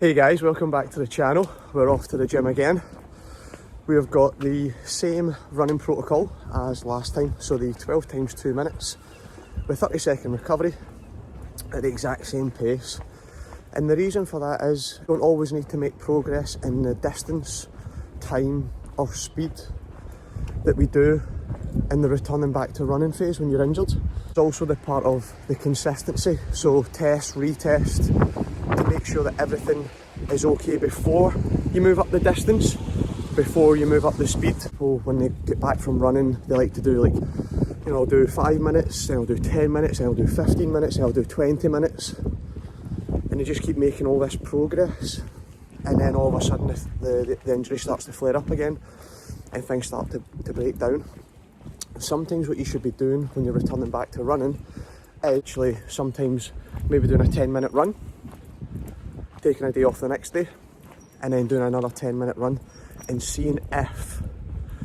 Hey guys, welcome back to the channel. We're off to the gym again. We have got the same running protocol as last time, so the 12 times 2 minutes with 30-second recovery at the exact same pace. And the reason for that is you don't always need to make progress in the distance, time or speed that we do in the returning back to running phase when you're injured. It's also the part of the consistency, so test, retest, to make sure that everything is okay before you move up the distance, before you move up the speed. People, when they get back from running, they like to do I'll do 5 minutes, then I'll do 10 minutes, then I'll do 15 minutes, then I'll do 20 minutes. And they just keep making all this progress. And then all of a sudden the injury starts to flare up again and things start to break down. Sometimes what you should be doing when you're returning back to running, actually sometimes maybe doing a 10-minute run, taking a day off the next day, and then doing another 10-minute run and seeing if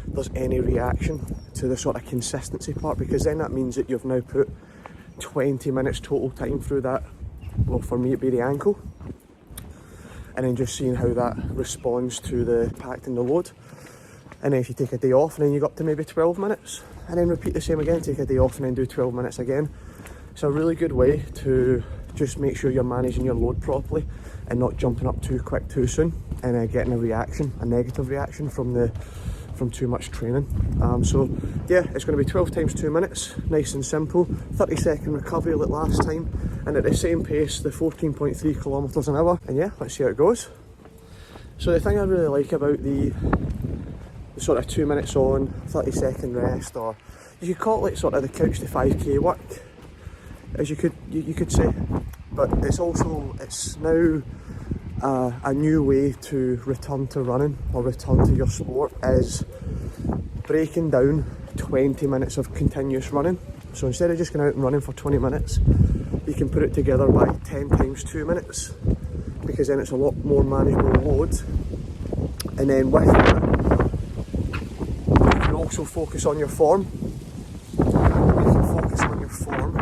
there's any reaction to the sort of consistency part, because then that means that you've now put 20 minutes total time through that, well for me it'd be the ankle, and then just seeing how that responds to the impact and the load. And then if you take a day off and then you go up to maybe 12 minutes and then repeat the same again, take a day off and then do 12 minutes again. It's a really good way to just make sure you're managing your load properly and not jumping up too quick too soon and getting a negative reaction from too much training. So yeah, it's going to be 12 times 2 minutes, nice and simple, 30-second recovery like last time, and at the same pace, the 14.3 kilometers an hour. And yeah, let's see how it goes. So the thing I really like about the sort of 2 minutes on, 30-second rest, or you could call it sort of the couch to 5k work, as you could say, but it's now a new way to return to running or return to your sport, is breaking down 20 minutes of continuous running. So instead of just going out and running for 20 minutes, you can put it together by 10 times 2 minutes, because then it's a lot more manageable load. And then with that, you can also focus on your form. When you can focus on your form,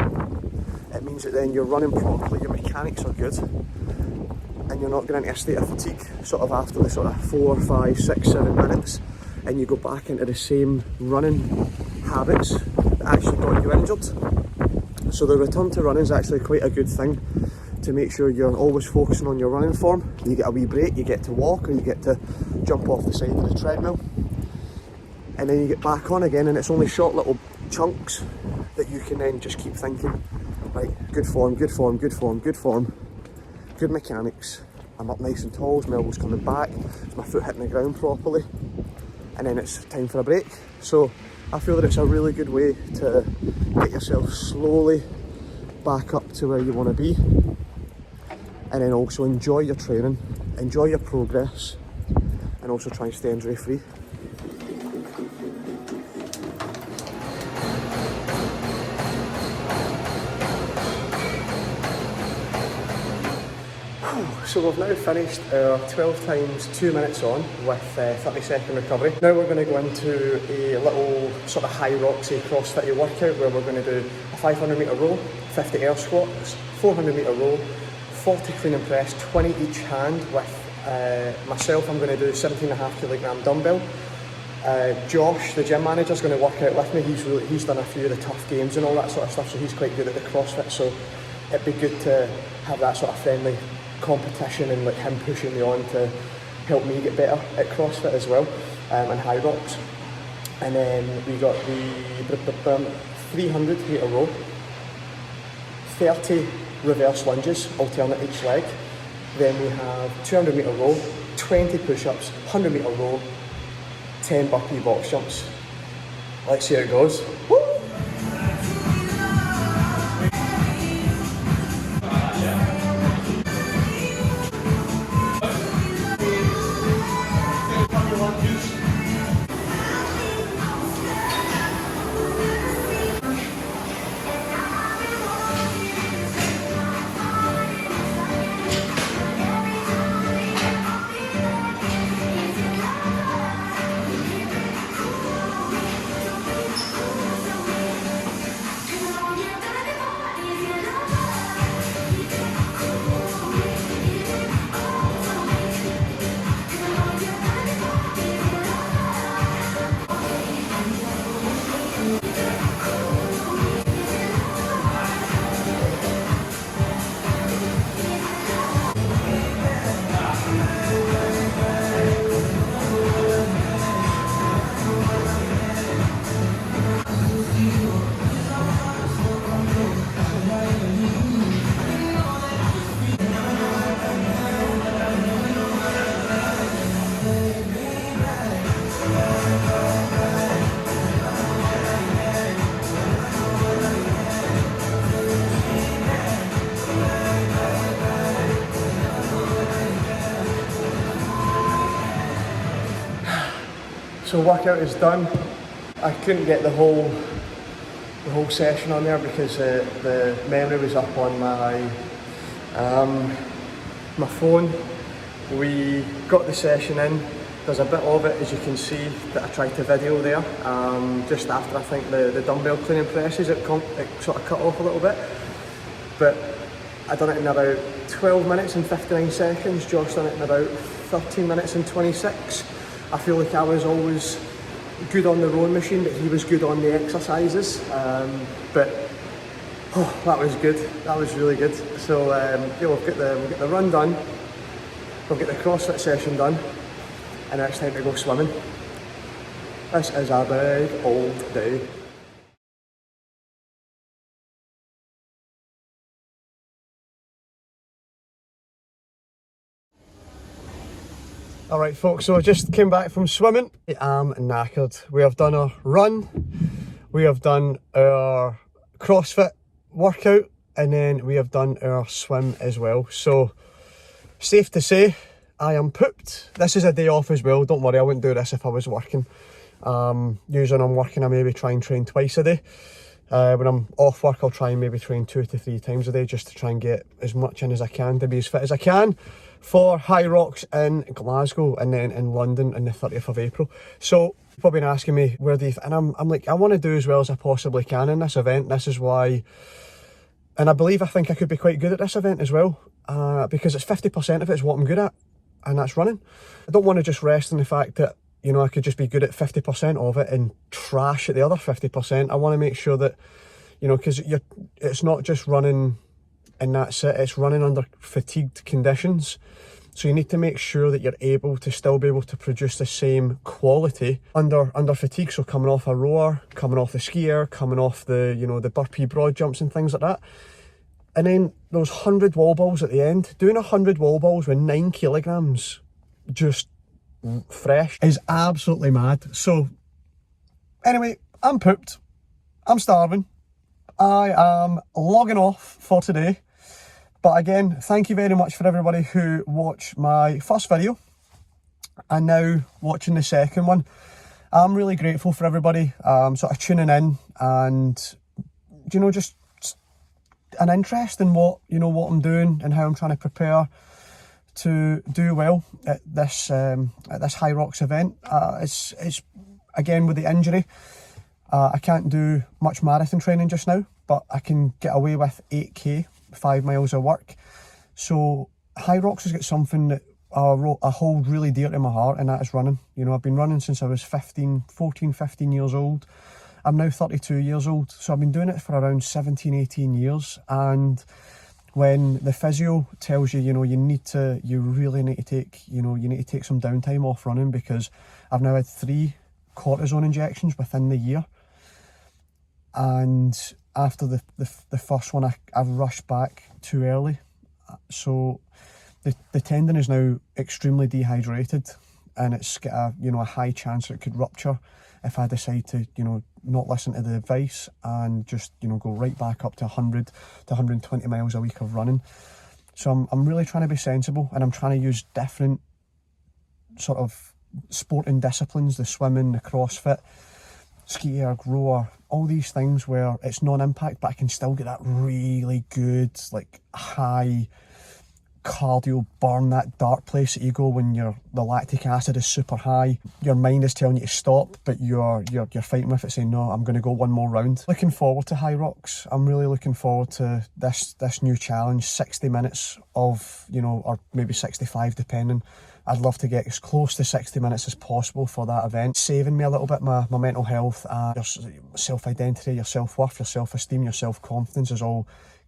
it means that then you're running properly, your mechanics are good, and you're not going into a state of fatigue sort of after the sort of 4, 5, 6, 7 minutes, and you go back into the same running habits that actually got you injured. So the return to running is actually quite a good thing to make sure you're always focusing on your running form. You get a wee break, you get to walk, or you get to jump off the side of the treadmill, and then you get back on again, and it's only short little chunks that you can then just keep thinking, right, good form, good form, good form, good form, good mechanics, I'm up nice and tall, my elbow's coming back, is my foot hitting the ground properly, and then it's time for a break. So I feel that it's a really good way to get yourself slowly back up to where you want to be, and then also enjoy your training, enjoy your progress, and also try and stay injury free. So we've now finished our 12 times 2 minutes on with 30-second recovery. Now we're going to go into a little sort of HYROX CrossFit workout where we're going to do a 500 metre row, 50 air squats, 400 metre row, 40 clean and press, 20 each hand. With myself, I'm going to do 17.5 kilogram dumbbell. Josh, the gym manager, is going to work out with me. He's done a few of the tough games and all that sort of stuff, so he's quite good at the CrossFit. So it'd be good to have that sort of friendly competition and like him pushing me on to help me get better at CrossFit as well, and HYROX. And then we got the 300 metre row, 30 reverse lunges, alternate each leg. Then we have 200 metre row, 20 push-ups, 100 metre row, 10 burpee box jumps. Let's see how it goes. Woo! So workout is done. I couldn't get the whole session on there because the memory was up on my phone. We got the session in. There's a bit of it, as you can see, that I tried to video there. Just after, I think, the dumbbell cleaning presses, it sort of cut off a little bit. But I done it in about 12 minutes and 59 seconds. Josh done it in about 13 minutes and 26. I feel like I was always good on the rowing machine, but he was good on the exercises. But that was good. That was really good. So yeah, we'll get the run done. We'll get the CrossFit session done, and now it's time to go swimming. This is a big old day. Alright folks, so I just came back from swimming. I am knackered. We have done our run, we have done our CrossFit workout, and then we have done our swim as well. So, safe to say, I am pooped. This is a day off as well, don't worry, I wouldn't do this if I was working. Usually when I'm working I maybe try and train twice a day. When I'm off work I'll try and maybe train 2 to 3 times a day just to try and get as much in as I can to be as fit as I can for HYROX in Glasgow and then in London on the 30th of April. So people have been asking me where do you, and I'm like, I want to do as well as I possibly can in this event. This is why, and I think I could be quite good at this event as well, because it's 50% of it is what I'm good at, and that's running. I don't want to just rest in the fact that, you know, I could just be good at 50% of it and trash at the other 50%. I want to make sure that, you know, because it's not just running and that's it, it's running under fatigued conditions. So you need to make sure that you're able to still be able to produce the same quality under fatigue. So coming off a rower, coming off the skier, coming off the, you know, the burpee broad jumps and things like that. And then those 100 wall balls at the end, doing 100 wall balls with 9 kilograms, just fresh, is absolutely mad. So anyway, I'm pooped, I'm starving, I am logging off for today. But again, thank you very much for everybody who watched my first video and now watching the second one. I'm really grateful for everybody sort of tuning in and, you know, just an interest in what I'm doing and how I'm trying to prepare to do well at this HYROX event. It's again, with the injury, I can't do much marathon training just now, but I can get away with 8k, 5 miles of work. So HYROX has got something that I hold really dear to my heart, and that is running. You know, I've been running since I was 15 years old. I'm now 32 years old, so I've been doing it for around 17, 18 years. And when the physio tells you, you know, you really need to take some downtime off running, because I've now had 3 cortisone injections within the year. And after the first one, I rushed back too early. So the tendon is now extremely dehydrated, and it's got a high chance that it could rupture if I decide to, you know, not listen to the advice and just, you know, go right back up to 100 to 120 miles a week of running. So I'm really trying to be sensible, and I'm trying to use different sort of sporting disciplines, the swimming, the CrossFit, ski erg, rower, all these things where it's non-impact, but I can still get that really good, like, high cardio burn, that dark place that you go when the lactic acid is super high. Your mind is telling you to stop, but you're fighting with it, saying, no, I'm going to go one more round. Looking forward to HYROX. I'm really looking forward to this new challenge. 60 minutes of, you know, or maybe 65 depending. I'd love to get as close to 60 minutes as possible for that event. Saving me a little bit, my mental health, your self-identity, your self-worth, your self-esteem, your self-confidence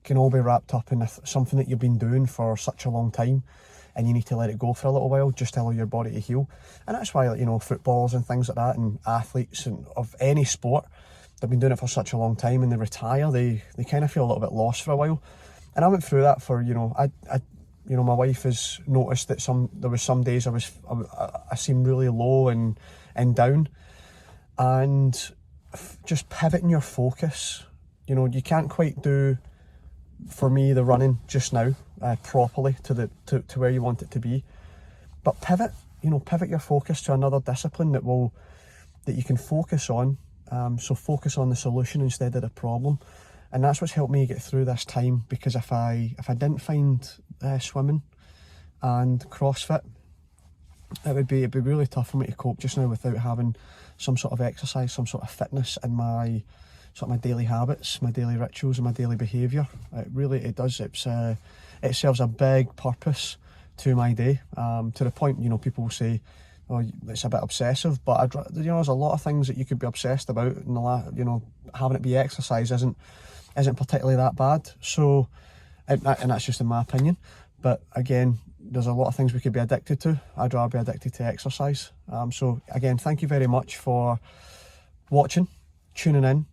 can all be wrapped up in something that you've been doing for such a long time, and you need to let it go for a little while just to allow your body to heal. And that's why, you know, footballers and things like that, and athletes and of any sport, they've been doing it for such a long time, and they retire, they kind of feel a little bit lost for a while. And I went through that for, you know, my wife has noticed that there was some days I seemed really low and down, and just pivoting your focus. You know, you can't quite do, for me, the running just now properly to where you want it to be, but pivot your focus to another discipline that will that you can focus on. So focus on the solution instead of the problem. And that's what's helped me get through this time, because if I didn't find swimming and CrossFit, it'd be really tough for me to cope just now without having some sort of exercise, some sort of fitness in my daily habits, my daily rituals and my daily behaviour. It does. It serves a big purpose to my day, to the point, you know, people will say, oh, it's a bit obsessive, but there's a lot of things that you could be obsessed about, and having it be exercise isn't particularly that bad. So, and that's just in my opinion. But again, there's a lot of things we could be addicted to. I'd rather be addicted to exercise. So again, thank you very much for watching, tuning in.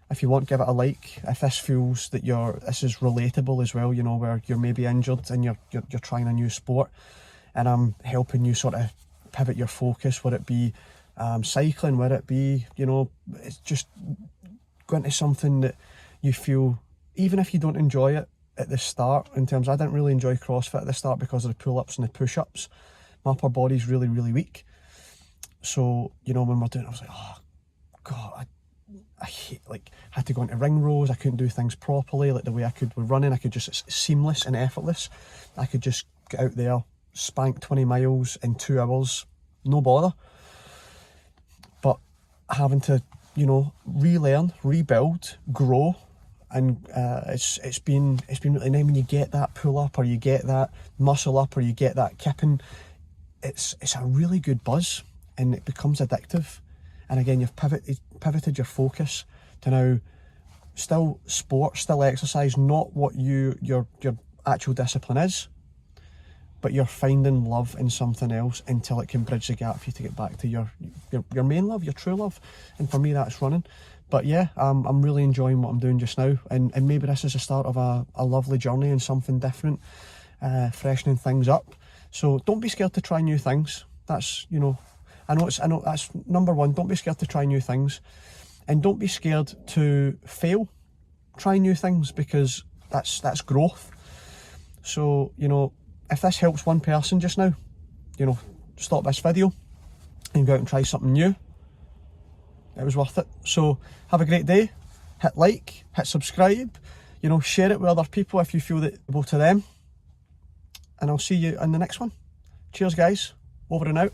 If you want, give it a like. If this feels that this is relatable as well, you know, where you're maybe injured and you're trying a new sport, and I'm helping you sort of pivot your focus, whether it be cycling, whether it be, you know, it's just going to something that you feel, even if you don't enjoy it at the start, in terms, I didn't really enjoy CrossFit at the start because of the pull-ups and the push-ups. My upper body's really, really weak. So, you know, when we're doing it, I was like, oh, God, I hate, like, I had to go into ring rows, I couldn't do things properly, like the way I could with running, it's seamless and effortless. I could just get out there, spank 20 miles in 2 hours, no bother. But having to, you know, relearn, rebuild, grow, and it's been really nice when you get that pull up, or you get that muscle up, or you get that kipping. It's a really good buzz, and it becomes addictive. And again, you've pivoted your focus to now still sport, still exercise, not what your actual discipline is, but you're finding love in something else until it can bridge the gap for you to get back to your main love, your true love. And for me, that's running. But yeah, I'm really enjoying what I'm doing just now, and maybe this is the start of a lovely journey and something different, freshening things up. So don't be scared to try new things. That's, you know, I know that's number one. Don't be scared to try new things, and don't be scared to fail. Try new things, because that's growth. So, you know, if this helps one person just now, you know, stop this video and go out and try something new. It was worth it. So have a great day. Hit like, hit subscribe, you know, share it with other people if you feel that it will to them. And I'll see you in the next one. Cheers, guys. Over and out.